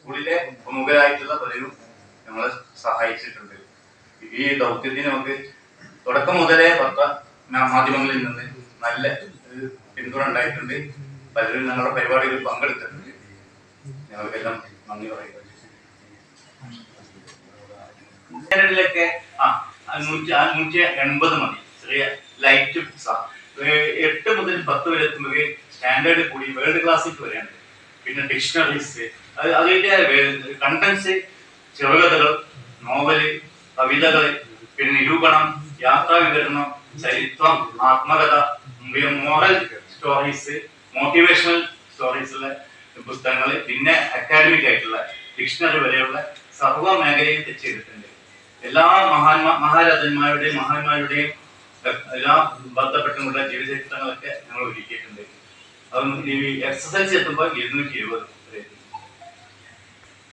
സ്കൂളിലെ പ്രമുഖരായിട്ടുള്ള പലരും ഞങ്ങളെ സഹായിച്ചിട്ടുണ്ട്. ഈ ദൗത്യത്തിന് നമുക്ക് തുടക്കം മുതലേ മാധ്യമങ്ങളിൽ നിന്ന് നല്ല പിന്തുണ ഉണ്ടായിട്ടുണ്ട്. പലരും ഞങ്ങളുടെ പരിപാടികളിൽ പങ്കെടുത്തിട്ടുണ്ട്. ഞങ്ങൾക്കെല്ലാം നന്ദി പറയുന്നത്. 180 മതി, ചെറിയ ലൈറ്റ് 8 മുതൽ 10 വരെ എത്തുമ്പോൾ സ്റ്റാൻഡേർഡ് കൂടി വേൾഡ് ക്ലാസ്സിൽ വരെയാണ്. പിന്നെ ഡിക്ഷണറീസ്, അതിന്റെ കണ്ടൻസ്, ചെറുകഥകൾ, നോവല്, കവിതകള്, പിന്നെ നിരൂപണം, യാത്രാ വിവരണം, ചരിത്രം, ആത്മകഥ, മോറൽ സ്റ്റോറീസ്, മോട്ടിവേഷണൽ സ്റ്റോറീസുള്ള പുസ്തകങ്ങൾ, പിന്നെ അക്കാഡമിക് ആയിട്ടുള്ള ഡിക്ഷണറി വരെയുള്ള സർവ്വ മേഖലയും ടച്ച് ചെയ്തിട്ടുണ്ട്. എല്ലാ മഹാന്മാരുടെയും എല്ലാ ബന്ധപ്പെട്ടുള്ള ജീവചരിത്രങ്ങളൊക്കെ ഞങ്ങൾ ഒരുക്കിയിട്ടുണ്ട്. അത് ഈ എക്സസൈസ് എത്തുമ്പോൾ 220